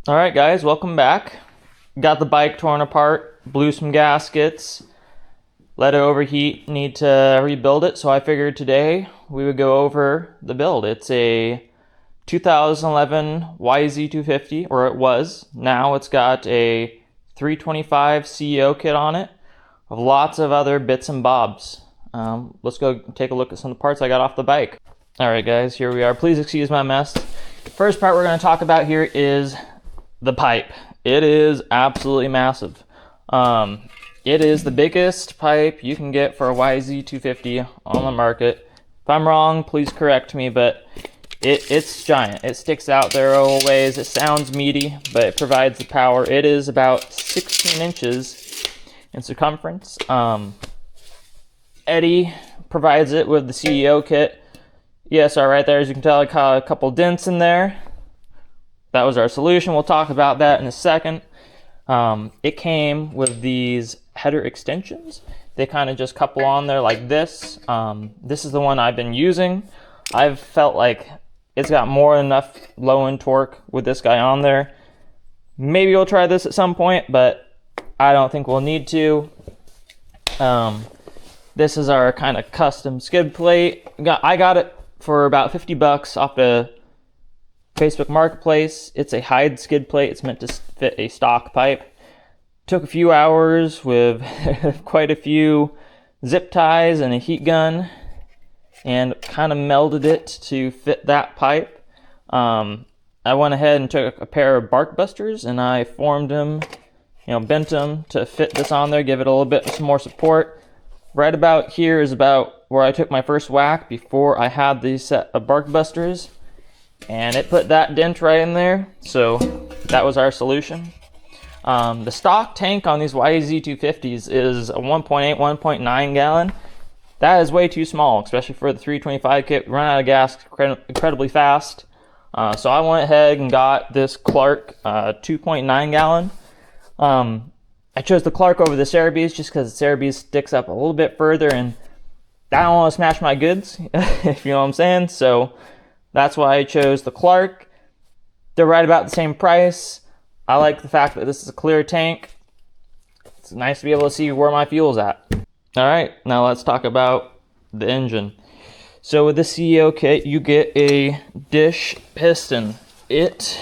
All right, guys, welcome back. Got the bike torn apart, blew some gaskets, let it overheat, need to rebuild it. So I figured today we would go over the build. It's a 2011 YZ250, or it was. Now it's got a 325 CEO kit on it, with lots of other bits and bobs. Let's go take a look at some of the parts I got off the bike. All right, guys, here we are. Please excuse my mess. The first part we're going to talk about here is the pipe. It is absolutely massive. It is the biggest pipe you can get for a YZ250 on the market. If I'm wrong, please correct me, but it's giant. It sticks out there a ways. It sounds meaty, but it provides the power. It is about 16 inches in circumference. Eddie provides it with the CEO kit. ESR right there, as you can tell, I caught a couple dents in there. That was our solution. We'll talk about that in a second. It came with these header extensions. They kind of just couple on there like this. This is the one I've been using. I've felt like it's got more than enough low end torque with this guy on there. Maybe we'll try this at some point, but I don't think we'll need to. This is our kind of custom skid plate. I got it for about 50 bucks off the Facebook Marketplace. It's a Hyde Skid plate. It's meant to fit a stock pipe. Took a few hours with quite a few zip ties and a heat gun, and kind of melded it to fit that pipe. I went ahead and took a pair of bark busters and I formed them, bent them to fit this on there, give it a little bit some more support. Right about here is about where I took my first whack before I had these set of bark busters. And it put that dent right in there, so that was our solution. The stock tank on these YZ250s is a 1.8, 1.9 gallon. That is way too small, especially for the 325 kit. We run out of gas incredibly fast. So I went ahead and got this Clarke 2.9 gallon. I chose the Clarke over the Cerebes just because the Cerebes sticks up a little bit further, and I don't want to smash my goods, if you know what I'm saying. So that's why I chose the Clarke. They're right about the same price. I like the fact that this is a clear tank. It's nice to be able to see where my fuel's at. All right, now let's talk about the engine. So with the CEO kit, you get a dish piston. It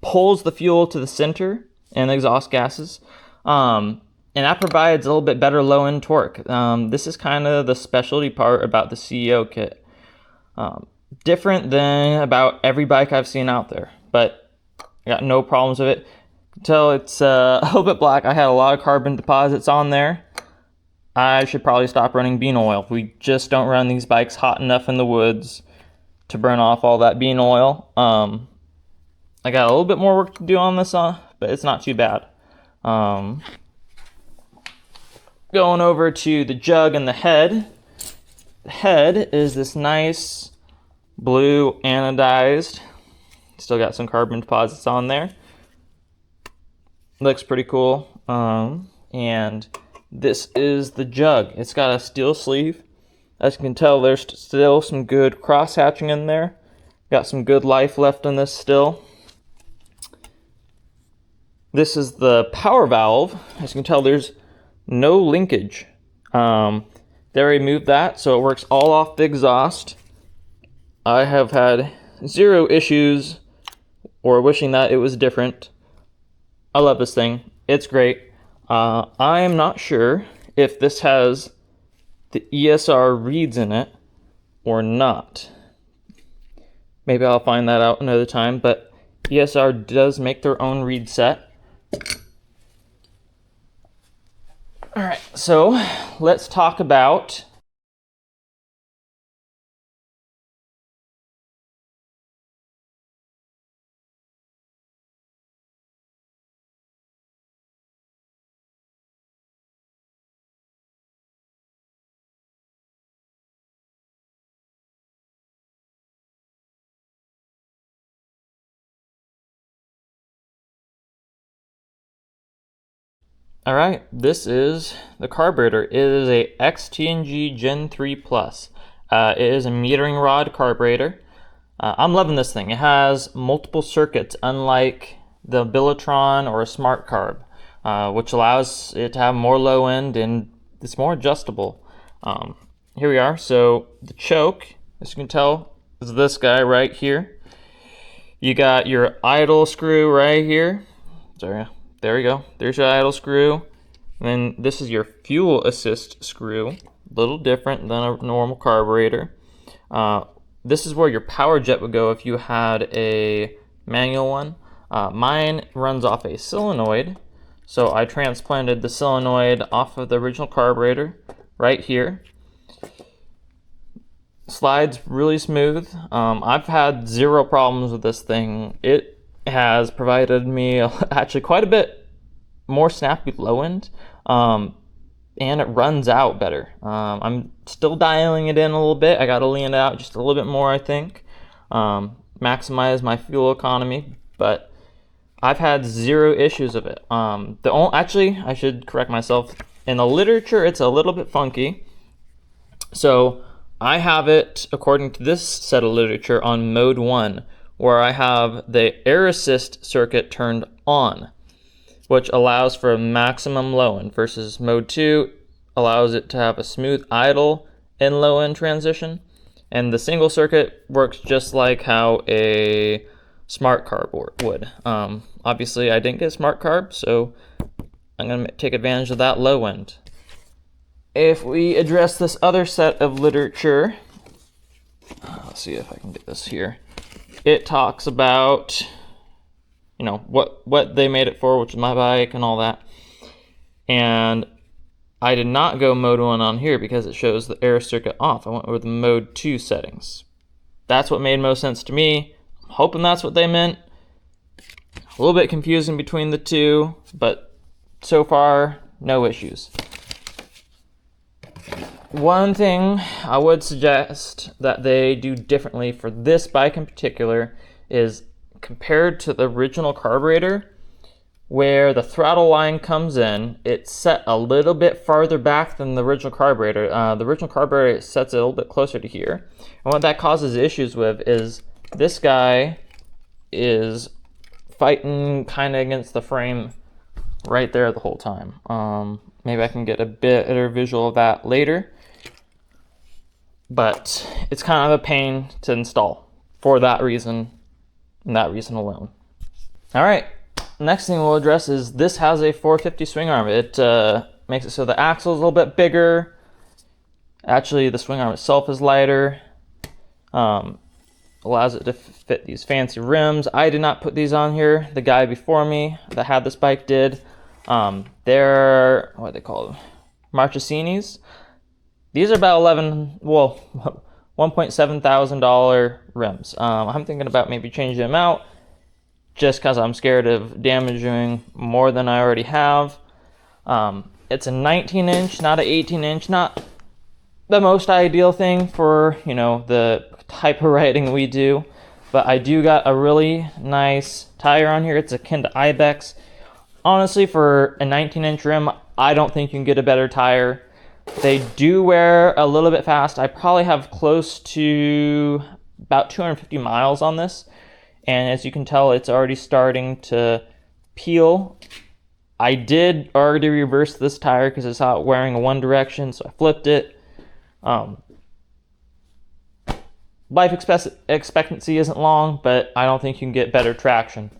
pulls the fuel to the center and exhaust gases. And that provides a little bit better low-end torque. This is kind of the specialty part about the CEO kit. Different than about every bike I've seen out there, but I got no problems with it. Until it's a little bit black. I had a lot of carbon deposits on there. I should probably stop running bean oil. We just don't run these bikes hot enough in the woods to burn off all that bean oil. I got a little bit more work to do on this, but it's not too bad. Going over to the jug and the head. The head is this nice blue anodized. Still got some carbon deposits on there. Looks pretty cool. And this is the jug. It's got a steel sleeve. As you can tell, there's still some good cross hatching in there. Got some good life left in this still. This is the power valve. As you can tell, there's no linkage. They removed that, so it works all off the exhaust. I have had zero issues or wishing that it was different. I love this thing. It's great. I am not sure if this has the ESR reads in it or not. Maybe I'll find that out another time, but ESR does make their own read set. All right, so let's talk about all right, this is the carburetor. It is a XTNG Gen 3 Plus. It is a metering rod carburetor. I'm loving this thing. It has multiple circuits, unlike the Billetron or a smart carb, which allows it to have more low end and it's more adjustable. Here we are. So the choke, as you can tell, is this guy right here. You got your idle screw right here. Sorry, there we go. There's your idle screw. And then this is your fuel assist screw. A little different than a normal carburetor. This is where your power jet would go if you had a manual one. Mine runs off a solenoid, so I transplanted the solenoid off of the original carburetor right here. Slides really smooth. I've had zero problems with this thing. It has provided me actually quite a bit more snappy low end, and it runs out better. I'm still dialing it in a little bit. I got to lean it out just a little bit more, I think. Maximize my fuel economy, but I've had zero issues of it. Actually, I should correct myself. In the literature, it's a little bit funky. So I have it, according to this set of literature, on mode 1, where I have the air assist circuit turned on, which allows for a maximum low end, versus mode 2 allows it to have a smooth idle and low end transition. And the single circuit works just like how a smart carb would. Obviously, I didn't get a smart carb, so I'm going to take advantage of that low end. If we address this other set of literature, let's see if I can get this here. It talks about, you know, what they made it for, which is my bike and all that. And I did not go mode 1 on here because it shows the air circuit off. I went with mode 2 settings. That's what made most sense to me. I'm hoping that's what they meant. A little bit confusing between the two, but so far, no issues. One thing I would suggest that they do differently for this bike in particular is, compared to the original carburetor, where the throttle line comes in, it's set a little bit farther back than the original carburetor. The original carburetor sets it a little bit closer to here. And what that causes issues with is this guy is fighting kind of against the frame right there the whole time. Maybe I can get a better visual of that later. But it's kind of a pain to install for that reason, and that reason alone. All right, next thing we'll address is this has a 450 swing arm. It makes it so the axle is a little bit bigger. Actually, the swing arm itself is lighter. Allows it to fit these fancy rims. I did not put these on here. The guy before me that had this bike did. They're, what are they called? Marchesinis. These are about $1,700 rims. I'm thinking about maybe changing them out just because I'm scared of damaging more than I already have. It's a 19-inch, not an 18-inch. Not the most ideal thing for, you know, the type of riding we do. But I do got a really nice tire on here. It's a Kenda Ibex. Honestly, for a 19-inch rim, I don't think you can get a better tire. They do wear a little bit fast. I probably have close to about 250 miles on this. And as you can tell, it's already starting to peel. I did already reverse this tire because it's out wearing in one direction, so I flipped it. Life expectancy isn't long, but I don't think you can get better traction.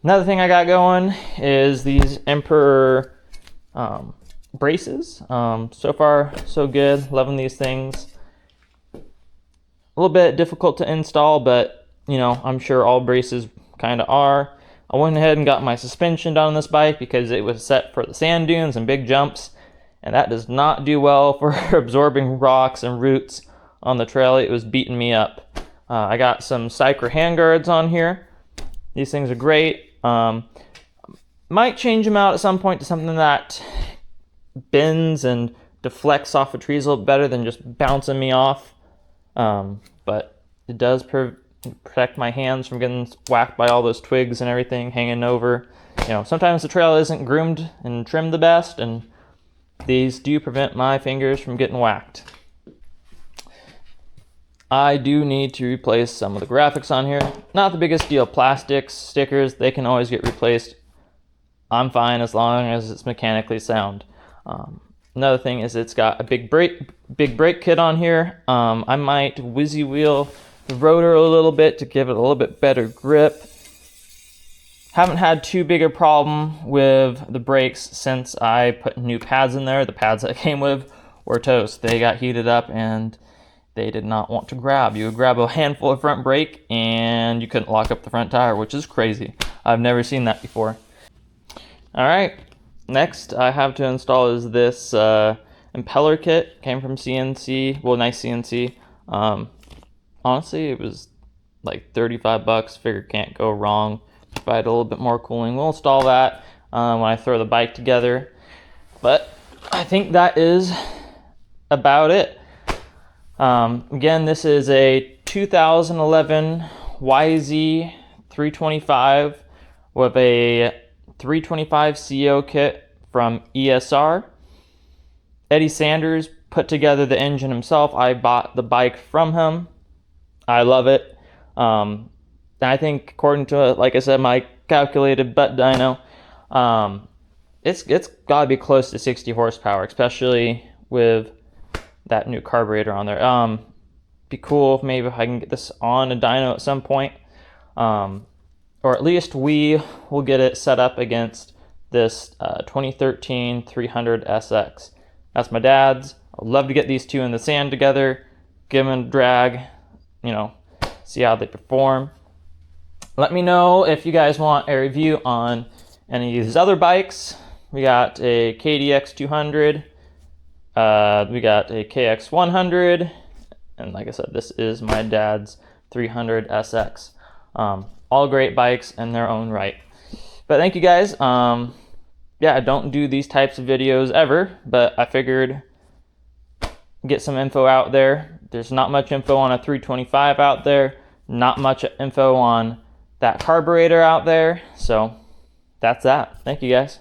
Another thing I got going is these Emperor braces. So far, so good. Loving these things. A little bit difficult to install, but you know, I'm sure all braces kind of are. I went ahead and got my suspension done on this bike because it was set for the sand dunes and big jumps, and that does not do well for absorbing rocks and roots on the trail. It was beating me up. I got some Cycra handguards on here. These things are great. Might change them out at some point to something that bends and deflects off of trees a little better than just bouncing me off. But it does protect my hands from getting whacked by all those twigs and everything hanging over. You know, sometimes the trail isn't groomed and trimmed the best, and these do prevent my fingers from getting whacked. I do need to replace some of the graphics on here. Not the biggest deal. Plastics, stickers, they can always get replaced. I'm fine as long as it's mechanically sound. Another thing is it's got a big brake kit on here. I might whizzy wheel the rotor a little bit to give it a little bit better grip. Haven't had too big a problem with the brakes since I put new pads in there. The pads that came with were toast. They got heated up and they did not want to grab. You would grab a handful of front brake and you couldn't lock up the front tire, which is crazy. I've never seen that before. All right, next I have to install is this impeller kit. Came from CNC, well, NICECNC. Honestly, it was like 35 bucks. Figured can't go wrong. Provide a little bit more cooling. We'll install that when I throw the bike together. But I think that is about it. Again, this is a 2011 YZ 325 with a 325 CO kit from ESR. Eddie Sanders put together the engine himself. I bought the bike from him. I love it. I think according to, like I said, my calculated butt dyno, it's got to be close to 60 horsepower, especially with that new carburetor on there. Be cool if maybe I can get this on a dyno at some point. Or at least we will get it set up against this 2013 300 SX. That's my dad's. I'd love to get these two in the sand together, give them a drag, you know, see how they perform. Let me know if you guys want a review on any of these other bikes. We got a KDX 200, we got a KX 100, and like I said, this is my dad's 300 SX. All great bikes in their own right. But thank you guys. Yeah, I don't do these types of videos ever, but I figured get some info out there. There's not much info on a 325 out there, not much info on that carburetor out there. So that's that. Thank you guys.